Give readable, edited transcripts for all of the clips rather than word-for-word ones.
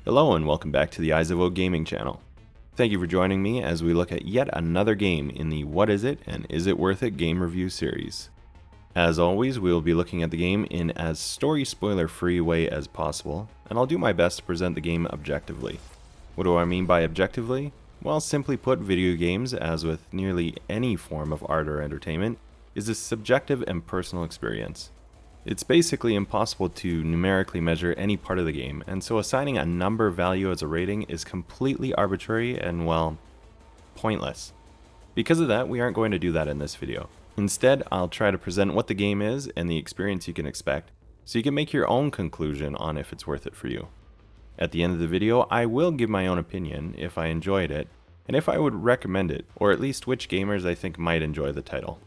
Hello and welcome back to the Eyes of O Gaming channel. Thank you for joining me as we look at yet another game in the What Is It and Is It Worth It game review series. As always, we will be looking at the game in as story spoiler free way as possible, and I'll do my best to present the game objectively. What do I mean by objectively? Well, simply put, video games, as with nearly any form of art or entertainment, is a subjective and personal experience. It's basically impossible to numerically measure any part of the game, and so assigning a number value as a rating is completely arbitrary and, well, pointless. Because of that, we aren't going to do that in this video. Instead, I'll try to present what the game is and the experience you can expect, so you can make your own conclusion on if it's worth it for you. At the end of the video, I will give my own opinion if I enjoyed it, and if I would recommend it, or at least which gamers I think might enjoy the title.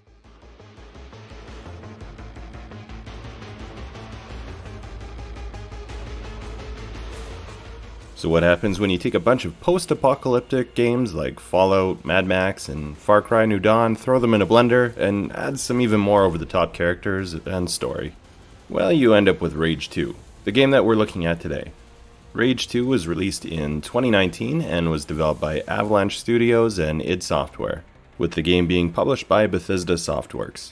So what happens when you take a bunch of post-apocalyptic games like Fallout, Mad Max, and Far Cry New Dawn, throw them in a blender, and add some even more over-the-top characters and story? Well, you end up with Rage 2, the game that we're looking at today. Rage 2 was released in 2019 and was developed by Avalanche Studios and id Software, with the game being published by Bethesda Softworks.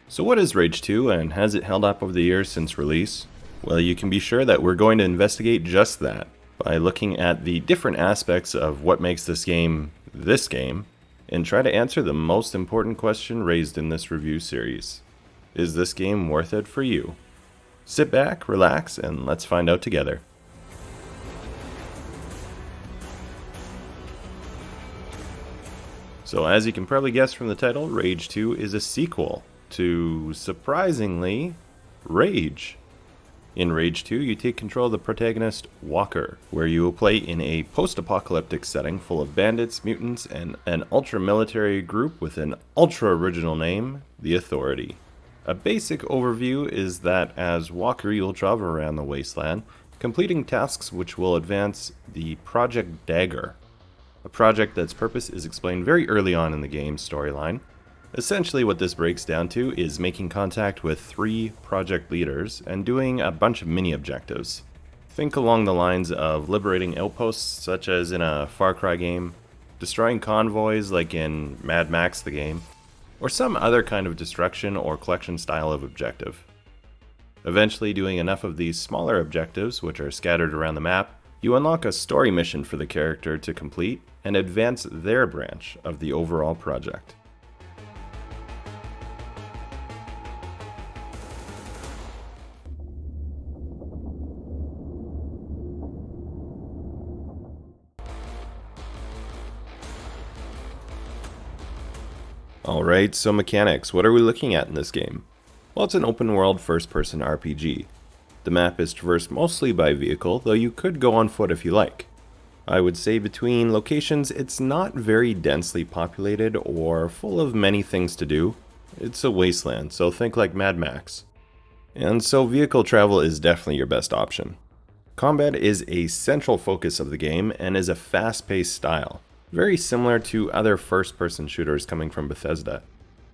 So what is Rage 2, and has it held up over the years since release? Well, you can be sure that we're going to investigate just that, by looking at the different aspects of what makes this game, and try to answer the most important question raised in this review series. Is this game worth it for you? Sit back, relax, and let's find out together. So as you can probably guess from the title, Rage 2 is a sequel to, surprisingly, Rage. In Rage 2, you take control of the protagonist, Walker, where you will play in a post-apocalyptic setting full of bandits, mutants, and an ultra-military group with an ultra-original name, the Authority. A basic overview is that as Walker, you'll travel around the wasteland, completing tasks which will advance the Project Dagger, a project that's purpose is explained very early on in the game's storyline. Essentially what this breaks down to is making contact with 3 project leaders and doing a bunch of mini objectives. Think along the lines of liberating outposts such as in a Far Cry game, destroying convoys like in Mad Max the game, or some other kind of destruction or collection style of objective. Eventually, doing enough of these smaller objectives, which are scattered around the map, you unlock a story mission for the character to complete and advance their branch of the overall project. Alright, so mechanics, what are we looking at in this game? Well, it's an open world first-person RPG. The map is traversed mostly by vehicle, though you could go on foot if you like. I would say between locations, it's not very densely populated or full of many things to do. It's a wasteland, so think like Mad Max. And so vehicle travel is definitely your best option. Combat is a central focus of the game and is a fast-paced style, very similar to other first-person shooters coming from Bethesda.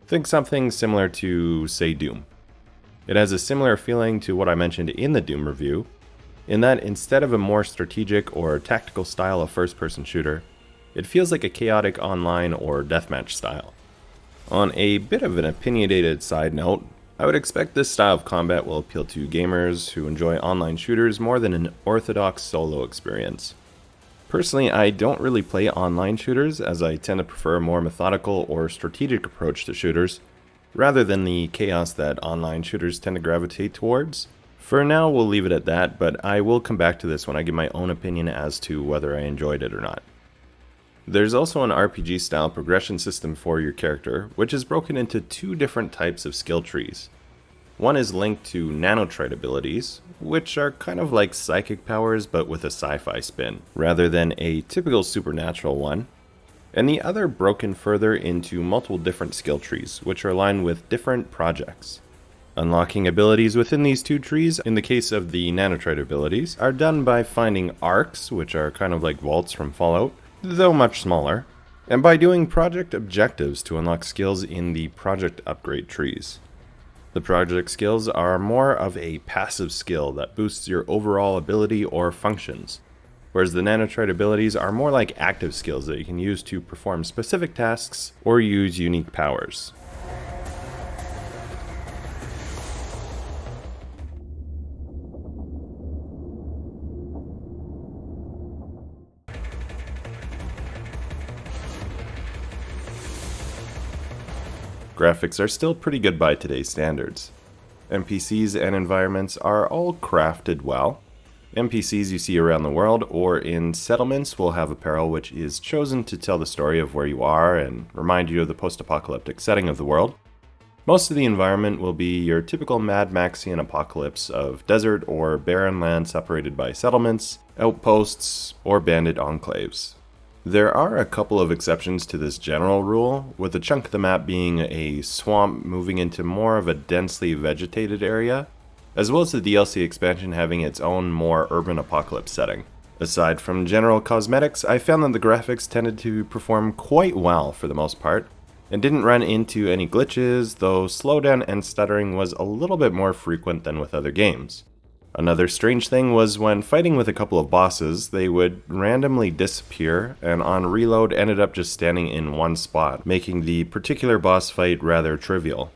Think something similar to, say, Doom. It has a similar feeling to what I mentioned in the Doom review, in that instead of a more strategic or tactical style of first-person shooter, it feels like a chaotic online or deathmatch style. On a bit of an opinionated side note, I would expect this style of combat will appeal to gamers who enjoy online shooters more than an orthodox solo experience. Personally, I don't really play online shooters, as I tend to prefer a more methodical or strategic approach to shooters, rather than the chaos that online shooters tend to gravitate towards. For now, we'll leave it at that, but I will come back to this when I give my own opinion as to whether I enjoyed it or not. There's also an RPG-style progression system for your character, which is broken into 2 different types of skill trees. One is linked to nanotrite abilities, which are kind of like psychic powers but with a sci-fi spin, rather than a typical supernatural one. And the other broken further into multiple different skill trees, which are aligned with different projects. Unlocking abilities within these 2 trees, in the case of the nanotrite abilities, are done by finding arcs, which are kind of like vaults from Fallout, though much smaller, and by doing project objectives to unlock skills in the project upgrade trees. The project skills are more of a passive skill that boosts your overall ability or functions. whereas the nanotrite abilities are more like active skills that you can use to perform specific tasks or use unique powers. Graphics are still pretty good by today's standards. NPCs and environments are all crafted well. NPCs you see around the world or in settlements will have apparel which is chosen to tell the story of where you are and remind you of the post-apocalyptic setting of the world. Most of the environment will be your typical Mad Maxian apocalypse of desert or barren land separated by settlements, outposts, or bandit enclaves. There are a couple of exceptions to this general rule, with a chunk of the map being a swamp moving into more of a densely vegetated area, as well as the DLC expansion having its own more urban apocalypse setting. Aside from general cosmetics, I found that the graphics tended to perform quite well for the most part, and didn't run into any glitches, though slowdown and stuttering was a little bit more frequent than with other games. Another strange thing was when fighting with a couple of bosses, they would randomly disappear and on reload ended up just standing in one spot, making the particular boss fight rather trivial.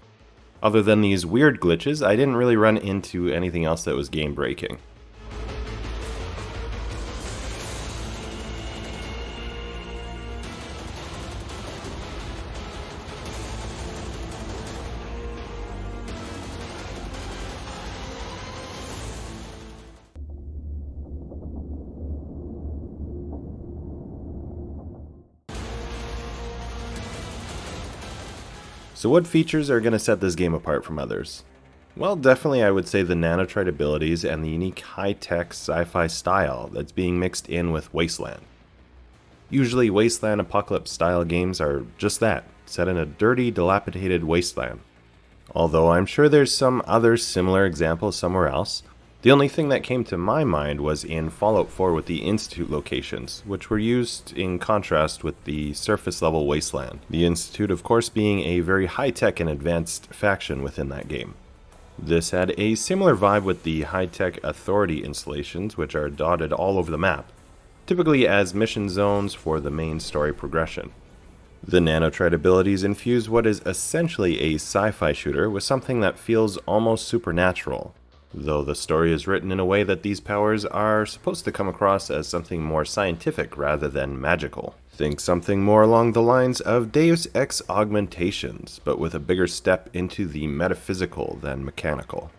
Other than these weird glitches, I didn't really run into anything else that was game breaking. So what features are going to set this game apart from others? Well, definitely I would say the nanotrite abilities and the unique high-tech sci-fi style that's being mixed in with Wasteland. Usually Wasteland apocalypse style games are just that, set in a dirty, dilapidated wasteland. Although I'm sure there's some other similar examples somewhere else, the only thing that came to my mind was in Fallout 4 with the Institute locations, which were used in contrast with the surface level wasteland. The Institute of course being a very high-tech and advanced faction within that game. This had a similar vibe with the high-tech Authority installations, which are dotted all over the map, typically as mission zones for the main story progression. The nanotrite abilities infuse what is essentially a sci-fi shooter with something that feels almost supernatural, though the story is written in a way that these powers are supposed to come across as something more scientific rather than magical. Think something more along the lines of Deus Ex Augmentations, but with a bigger step into the metaphysical than mechanical.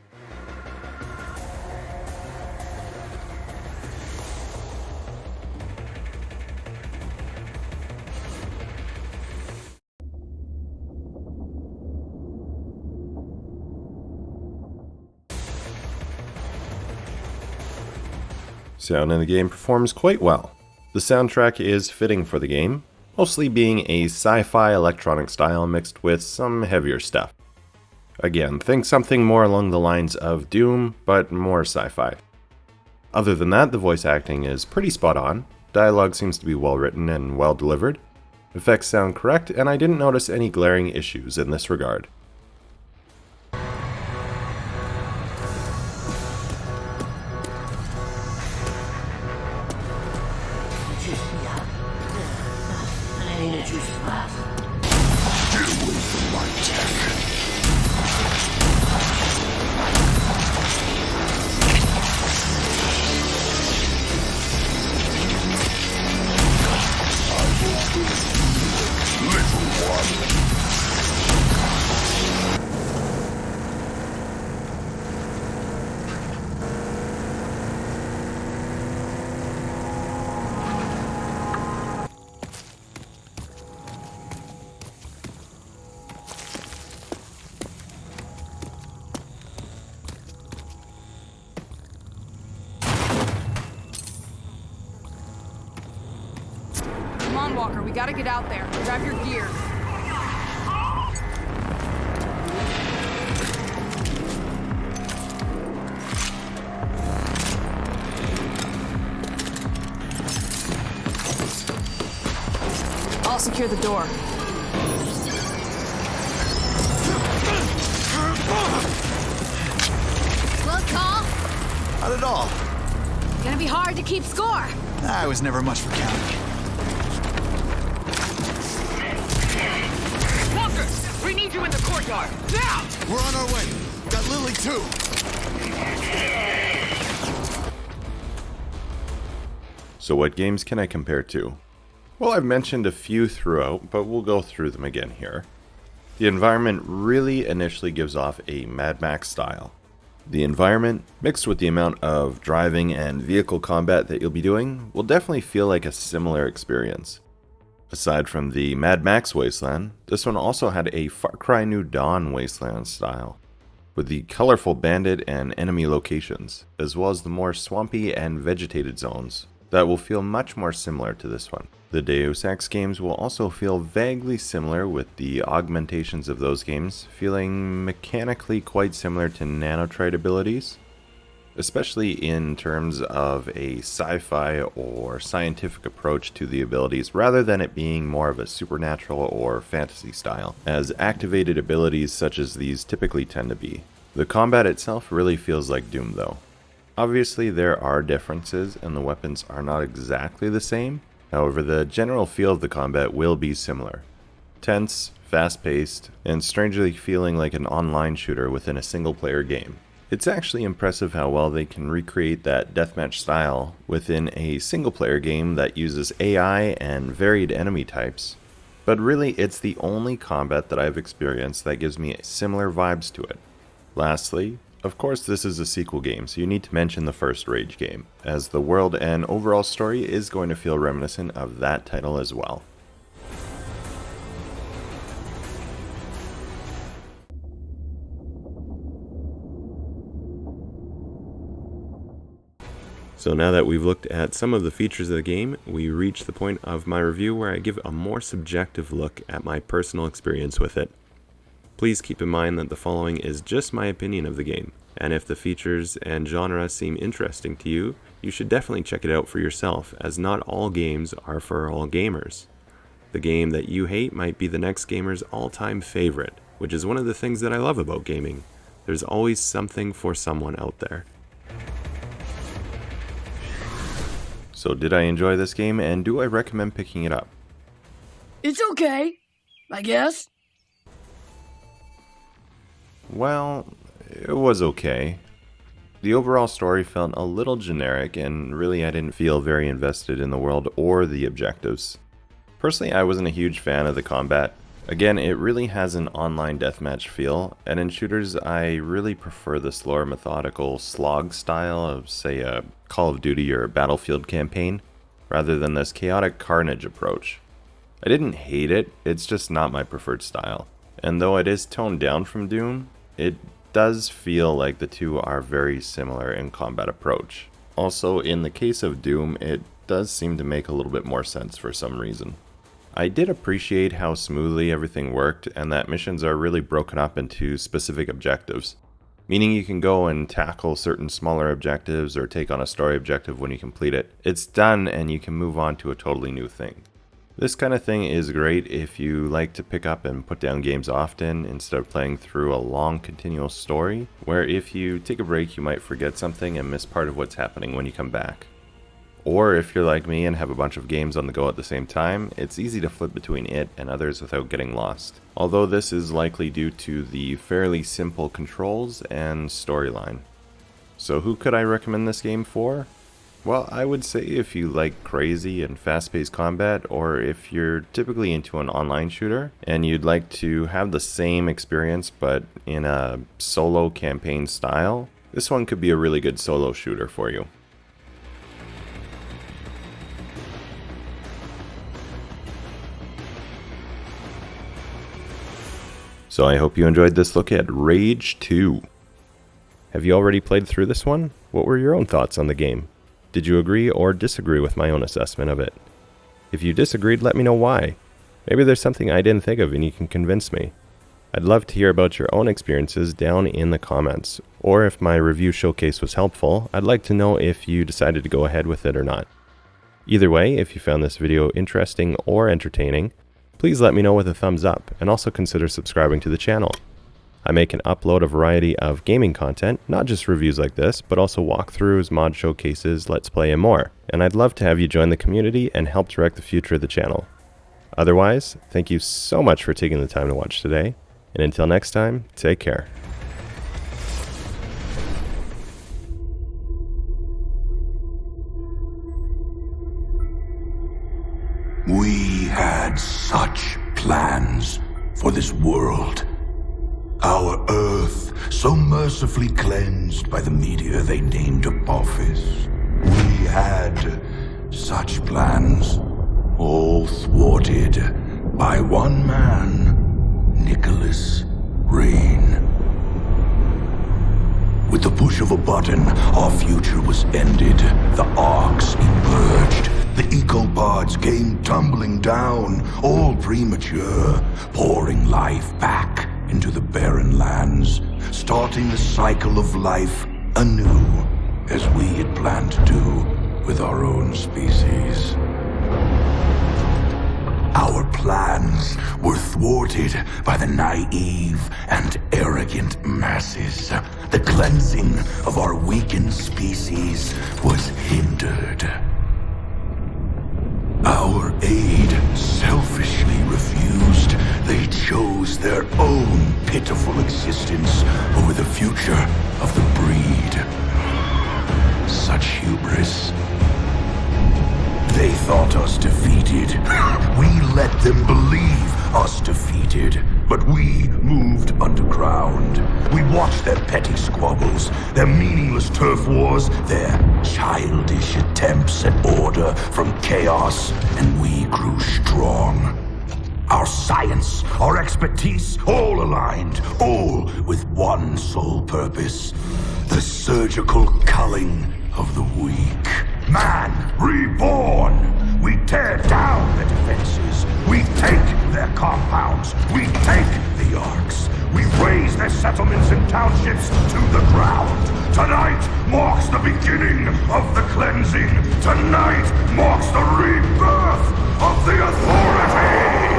Sound in the game performs quite well. The soundtrack is fitting for the game, mostly being a sci-fi electronic style mixed with some heavier stuff. Again, think something more along the lines of Doom, but more sci-fi. Other than that, the voice acting is pretty spot on, dialogue seems to be well written and well delivered, effects sound correct, and I didn't notice any glaring issues in this regard. Come on, Walker, we gotta get out there. Grab your gear. I'll secure the door. Close call. Not at all. Gonna be hard to keep score. I was never much for counting. Walker, we need you in the courtyard. Now! We're on our way. Got Lily too. So what games can I compare to? Well, I've mentioned a few throughout, but we'll go through them again here. The environment really initially gives off a Mad Max style. The environment, mixed with the amount of driving and vehicle combat that you'll be doing, will definitely feel like a similar experience. Aside from the Mad Max wasteland, this one also had a Far Cry New Dawn wasteland style, with the colorful bandit and enemy locations, as well as the more swampy and vegetated zones that will feel much more similar to this one. The Deus Ex games will also feel vaguely similar, with the augmentations of those games feeling mechanically quite similar to nanotrite abilities, especially in terms of a sci-fi or scientific approach to the abilities rather than it being more of a supernatural or fantasy style, as activated abilities such as these typically tend to be. The combat itself really feels like Doom though. Obviously there are differences and the weapons are not exactly the same, however the general feel of the combat will be similar. Tense, fast-paced, and strangely feeling like an online shooter within a single-player game. It's actually impressive how well they can recreate that deathmatch style within a single-player game that uses AI and varied enemy types, but really it's the only combat that I've experienced that gives me similar vibes to it. Lastly, of course this is a sequel game, so you need to mention the first Rage game, as the world and overall story is going to feel reminiscent of that title as well. So now that we've looked at some of the features of the game, we reach the point of my review where I give a more subjective look at my personal experience with it. Please keep in mind that the following is just my opinion of the game, and if the features and genre seem interesting to you, you should definitely check it out for yourself, as not all games are for all gamers. The game that you hate might be the next gamer's all-time favorite, which is one of the things that I love about gaming. There's always something for someone out there. So did I enjoy this game, and do I recommend picking it up? It's okay, I guess. Well, it was okay. The overall story felt a little generic, and really I didn't feel very invested in the world or the objectives. Personally, I wasn't a huge fan of the combat. Again, it really has an online deathmatch feel, and in shooters I really prefer the slower methodical slog style of, say, a Call of Duty or Battlefield campaign, rather than this chaotic carnage approach. I didn't hate it, it's just not my preferred style. And though it is toned down from Doom, it does feel like the two are very similar in combat approach. Also, in the case of Doom, it does seem to make a little bit more sense for some reason. I did appreciate how smoothly everything worked, and that missions are really broken up into specific objectives, meaning you can go and tackle certain smaller objectives or take on a story objective when you complete it. It's done and you can move on to a totally new thing. This kind of thing is great if you like to pick up and put down games often instead of playing through a long continual story, where if you take a break you might forget something and miss part of what's happening when you come back. Or if you're like me and have a bunch of games on the go at the same time, it's easy to flip between it and others without getting lost. Although this is likely due to the fairly simple controls and storyline. So who could I recommend this game for? Well, I would say if you like crazy and fast-paced combat, or if you're typically into an online shooter and you'd like to have the same experience but in a solo campaign style, this one could be a really good solo shooter for you. So I hope you enjoyed this look at Rage 2. Have you already played through this one? What were your own thoughts on the game? Did you agree or disagree with my own assessment of it? If you disagreed, let me know why. Maybe there's something I didn't think of and you can convince me. I'd love to hear about your own experiences down in the comments, or if my review showcase was helpful, I'd like to know if you decided to go ahead with it or not. Either way, if you found this video interesting or entertaining, please let me know with a thumbs up, and also consider subscribing to the channel. I make and upload a variety of gaming content, not just reviews like this, but also walkthroughs, mod showcases, let's play, and more. And I'd love to have you join the community and help direct the future of the channel. Otherwise, thank you so much for taking the time to watch today, and until next time, take care. We had such plans for this world. Our Earth, so mercifully cleansed by the meteor they named Apophis. We had such plans, all thwarted by one man, Nicholas Rain. With the push of a button, our future was ended. The arcs emerged. The ecopods came tumbling down, all premature, pouring life back into the barren lands, starting the cycle of life anew, as we had planned to do with our own species. Our plans were thwarted by the naive and arrogant masses. The cleansing of our weakened species was hindered. Our aid selfishly refused. They chose their own pitiful existence over the future of the breed. Such hubris. They thought us defeated. We let them believe us defeated. But we moved underground. We watched their petty squabbles, their meaningless turf wars, their childish attempts at order from chaos, and we grew strong. Our science, our expertise, all aligned, all with one sole purpose: the surgical culling of the weak. Man reborn! We tear down their defenses. We take their compounds. We take the arcs. We raze their settlements and townships to the ground. Tonight marks the beginning of the cleansing. Tonight marks the rebirth of the Authority!